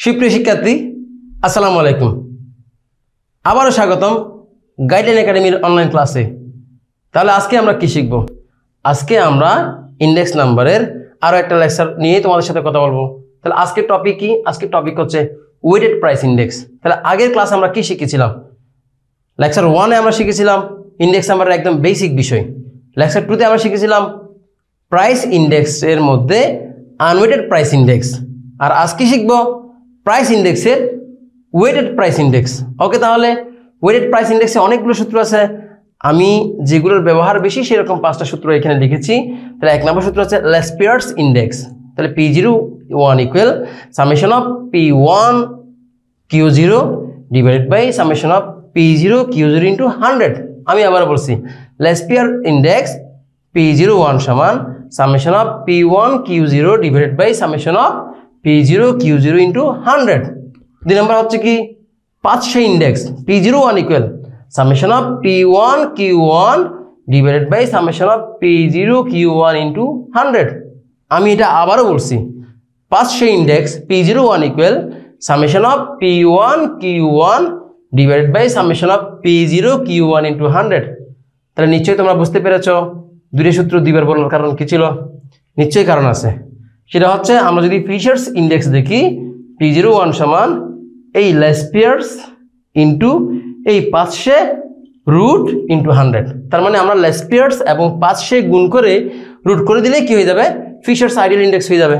সুপ্রিয় শিক্ষার্থী আসসালামু আলাইকুম। আবারও স্বাগতম গাইডলাইন একাডেমির অনলাইন ক্লাসে। তাহলে আজকে আমরা কি শিখব? আজকে আমরা ইন্ডেক্স নাম্বারের আরও একটা লেকচার নিয়ে তোমাদের সাথে কথা বলবো। তাহলে আজকের টপিক কি? আজকের টপিক হচ্ছে ওয়েটেড প্রাইস ইন্ডেক্স। তাহলে আগের ক্লাসে আমরা কি শিখেছিলাম? লেকচার 1-এ আমরা শিখেছিলাম ইন্ডেক্স নাম্বারের একদম বেসিক বিষয়। লেকচার 2-তে আমরা শিখেছিলাম প্রাইস ইন্ডেক্সের মধ্যে আনওয়েটেড প্রাইস ইন্ডেক্স। আর আজকে শিখব প্রাইস ইন্ডেক্সের ওয়েটেড প্রাইস ইন্ডেক্স। ওকে, তাহলে ওয়েটেড প্রাইস ইন্ডেক্সে অনেকগুলো সূত্র আছে। আমি যেগুলোর ব্যবহার বেশি সেরকম 5টা সূত্র এখানে লিখেছি। তাহলে 1 নম্বর সূত্র হচ্ছে লেসপিয়ার্স ইন্ডেক্স। তাহলে P01 equal summation of P1 Q0 divided by summation of P0 Q0 into 100। আমি আবার বলছি লেসপিয়ার ইন্ডেক্স P01 সমান summation of P1 Q0 divided by summation of P0 Q0 into 100। 2 number হচ্ছে কি Paasche index P01 equal summation of P1 Q1 divided by summation of P0 Q1 into 100। আমি এটা আবারও বলছি Paasche index P01 equal summation of P1 Q1 divided by summation of P0 Q1 into 100। তাহলে নিশ্চয়ই তোমরা বুঝতে পেরেছ দুইটা সূত্র দুইবার বলার কারণ কি ছিল? নিশ্চয়ই কারণ আছে। সেটা হচ্ছে আমরা যদি ফিশার্স ইন্ডেক্স দেখি P01 সমান এই লেসপিয়ার্স ইন্টু এই 500 রুট ইন্টু 100। তার মানে আমরা লেসপিয়ার্স এবং 500 গুণ করে রুট করে দিলে কি হয়ে যাবে? ফিশার্স আইডিয়াল ইন্ডেক্স হয়ে যাবে।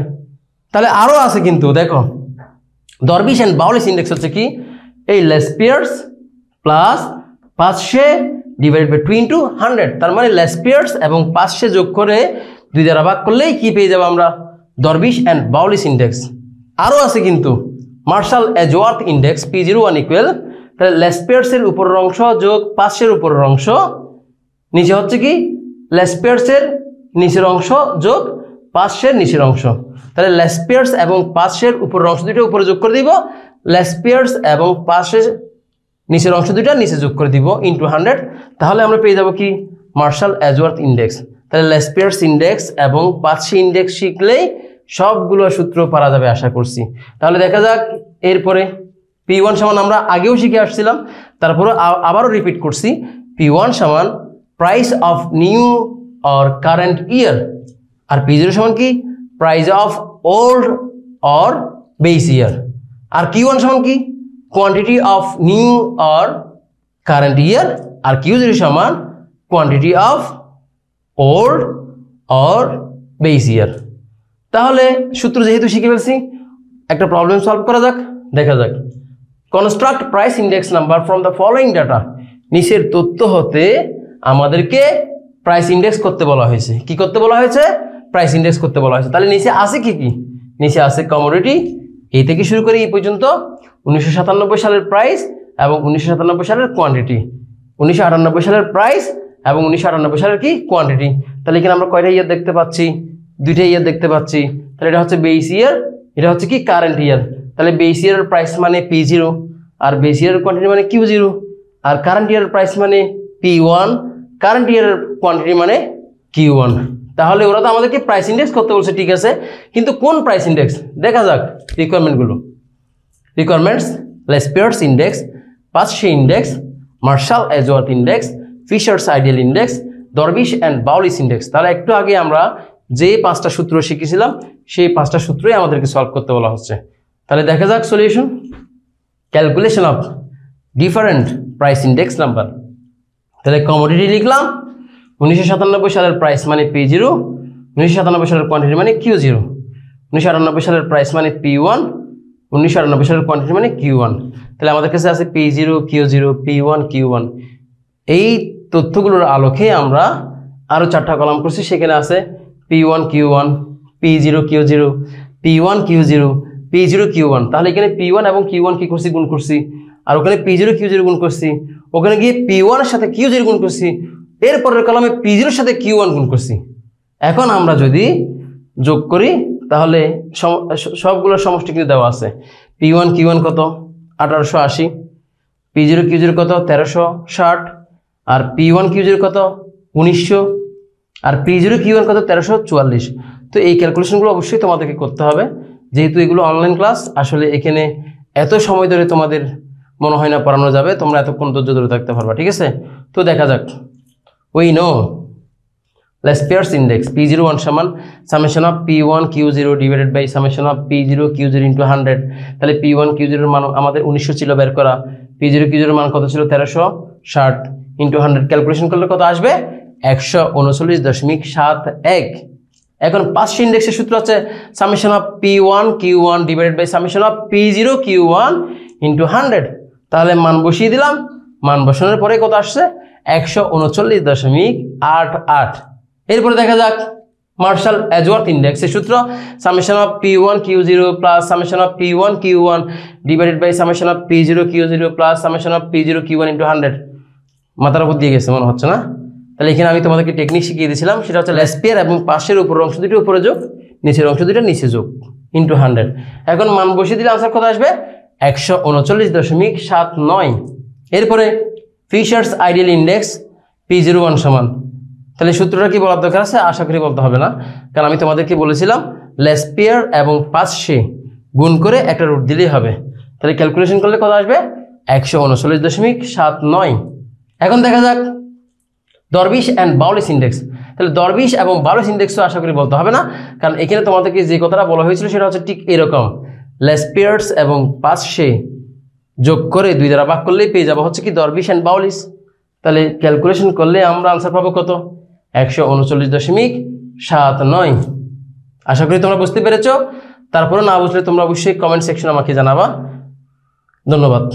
তাহলে আরও আছে কিন্তু দেখো দরবিশ অ্যান্ড বাউলিস ইন্ডেক্স হচ্ছে কি এই লেসপিয়ার্স প্লাস 500 ডিভাইড বাই 2 ইন্টু 100। তার মানে লেসপিয়ার্স এবং 500 যোগ করে 2 দ্বারা ভাগ করলেই কি পেয়ে যাবো আমরা? দরবিশ অ্যান্ড বাউলিস ইন্ডেক্স। আরও আছে কিন্তু martial Edgeworth index P01 equal তাহলে লেসপিয়ার্সের উপরের অংশ যোগ 500 উপরের অংশ, নিচে হচ্ছে কি লেসপিয়ার্সের নিচের অংশ যোগ 500 নিচের অংশ। তাহলে লেসপিয়ার্স এবং 500 উপরের অংশ দুটো উপরে যোগ করে দিব, লেসপিয়ার্স এবং 500 নিচের অংশ দুটো নিচে যোগ করে দিব ইন্টু 100। তাহলে আমরা পেয়ে যাব কি মার্শাল এজওয়ার্থ ইন্ডেক্স। তাহলে লেসপিয়ার্স ইন্ডেক্স এবং 500 ইন্ডেক্স শিখলেই সবগুলো সূত্র পারা যাবে আশা করছি। তাহলে দেখা যাক এরপরে P1 সমান আমরা আগেও শিখে আসছিলাম, তারপরে আবারও রিপিট করছি P1 সমান price of new or current year, আর P0 সমান কি price of old or base year, আর Q1 সমান কি quantity of new or current year, আর Q0 সমান quantity of old or base year. তাহলে সূত্র যেহেতু শিখে ফেলছি একটা প্রবলেম সলভ করা যাক। দেখা যাক construct price index number from the following data. নিচের তথ্য হতে আমাদেরকে প্রাইস ইন্ডেক্স করতে বলা হয়েছে। কি করতে বলা হয়েছে? প্রাইস ইন্ডেক্স করতে বলা হয়েছে। তাহলে নিচে আছে কি কি? নিচে আছে কমোডিটি, এই থেকে শুরু করে এই পর্যন্ত 1997 সালের প্রাইস এবং 1997 সালের কোয়ান্টিটি, 1998 সালের প্রাইস এবং 1998 সালের কি কোয়ান্টিটি। তাহলে এখানে আমরা কয়টা ইয়ার দেখতে পাচ্ছি? 2টা ইয়ার দেখতে পাচ্ছি। তাহলে এটা হচ্ছে বেস ইয়ার, এটা হচ্ছে কি কারেন্ট ইয়ার। তাহলে বেস ইয়ারের প্রাইস মানে P0 আর বেস ইয়ারের কোয়ান্টিটি মানে Q0, আর কারেন্ট ইয়ারের প্রাইস মানে P1, কারেন্ট ইয়ারের কোয়ান্টিটি মানে Q1। তাহলে ওরা তো আমাদেরকে প্রাইস ইন্ডেক্স করতে বলছে, ঠিক আছে, কিন্তু কোন প্রাইস ইন্ডেক্স? দেখা যাক রিকোয়ারমেন্টগুলো। Requirements Laspeyres index, 500 index, Marshall Edgeworth index, Fisher's ideal index, Drobisch and Bowley's index. তাহলে একটু আগে আমরা যে 5টা সূত্র শিখেছিলাম সেই 5টা সূত্রই আমাদেরকে সলভ করতে বলা হচ্ছে। তাহলে দেখা যাক solution. Calculation of different price index number. তাহলে কমোডিটি লিখলাম 1997 সালের প্রাইস মানে P0, 1997 সালের কোয়ান্টিটি মানে Q0, 1998 সালের প্রাইস মানে P1, 1998 সালের কোয়ান্টিটি মানে Q1। তাহলে আমাদের কাছে আছে P0 Q0 P1 Q1। এই তথ্যগুলোর আলোকে আমরা আরও 4টা কলাম করছি। সেখানে আছে P1 Q1 P0 Q0 P1 Q0 P0 Q1। তাহলে এখানে P1 এবং Q1 কি করছি? গুণ করছি। আর ওখানে P0 Q0 গুণ করছি, ওখানে গিয়ে P1 এর সাথে Q0 গুণ করছি, এরপরের কলামে P0 এর সাথে Q1 গুণ করছি। এখন আমরা যদি যোগ করি তাহলে সবগুলোর সমষ্টি কিন্তু দেওয়া আছে। P1 Q1 কত? 1880, P0 Q0 কত? 1360, আর P1 Q0 কত? 1900, আর P0 Q1 কত? 1344। তো এই ক্যালকুলেশনগুলো অবশ্যই তোমাদেরকে করতে হবে। যেহেতু এগুলো অনলাইন ক্লাস, আসলে এখানে এত সময় ধরে তোমাদের মনে হয় না পড়ানো যাবে, তোমরা এতক্ষণ ধৈর্য ধরে থাকতে পারবা, ঠিক আছে? তো দেখা যাক, we know Laspeyres index P01 সমান summation of P1 Q0 divided by summation of P0 Q0 into 100। তাহলে P1 Q0 এর মান আমাদের 1900 ছিল বের করা, P0 Q0 এর মান কত ছিল 1360 into 100, ক্যালকুলেশন করলে কত আসবে 139.71। এখন 500 ইন্ডেক্সের সূত্র হচ্ছে summation of P1 Q1 divided by summation of P0 Q1 into 100। তাহলে মান বসিয়ে দিলাম, মান বসানোর পরে কত আসছে 139.88। এরপরে দেখা যাক মার্শাল এজওয়ার্থ ইন্ডেক্সের সূত্র summation of P1 Q0 plus summation of P1 Q1 divided by summation of P0 Q0 plus summation of P0 Q1 into 100। মাথার উপর দিয়ে গেছে মনে হচ্ছে না? তাহলে এখানে আমি তোমাদেরকে টেকনিক শিখিয়ে দিয়েছিলাম, সেটা হচ্ছে লেসপিয়ার এবং পাশের উপরের অংশ দুটো উপরে যোগ, নিচের অংশ দুটো নিচে যোগ ইনটু 100। এখন মান বসিয়ে দিলে আনসার কত আসবে 139.79। এরপরে ফিশার্স আইডিয়াল ইন্ডেক্স P01 সমান, তাহলে সূত্রটা কি বলার দরকার আছে? আশা করি বলতে হবে না, কারণ আমি তোমাদেরকে বলেছিলাম লেসপিয়ার এবং 500 গুণ করে একটা রুট দিলেই হবে। তাহলে ক্যালকুলেশন করলে কত আসবে 139.79। এখন দেখা যাক দরবিশ অ্যান্ড বাউলিশ ইন্ডেক্স। তাহলে দরবিশ এবং বাউলিশ ইন্ডেক্সও আশা করি বলতে হবে না, কারণ এখানে তোমাদেরকে যে কথাটা বলা হয়েছিল সেটা হচ্ছে ঠিক এরকম, লেসপিয়ার্স এবং 500 যোগ করে 2 দ্বারা ভাগ করলেই পেয়ে যাবো হচ্ছে কি দরবিশ অ্যান্ড বাউলিশ। তাহলে ক্যালকুলেশন করলে আমরা আনসার পাবো কত 139.79। আশা করি তোমরা বুঝতে পেরেছো। তারপরে না বুঝলে তোমরা অবশ্যই কমেন্ট সেকশনে আমাকে জানাবা। ধন্যবাদ।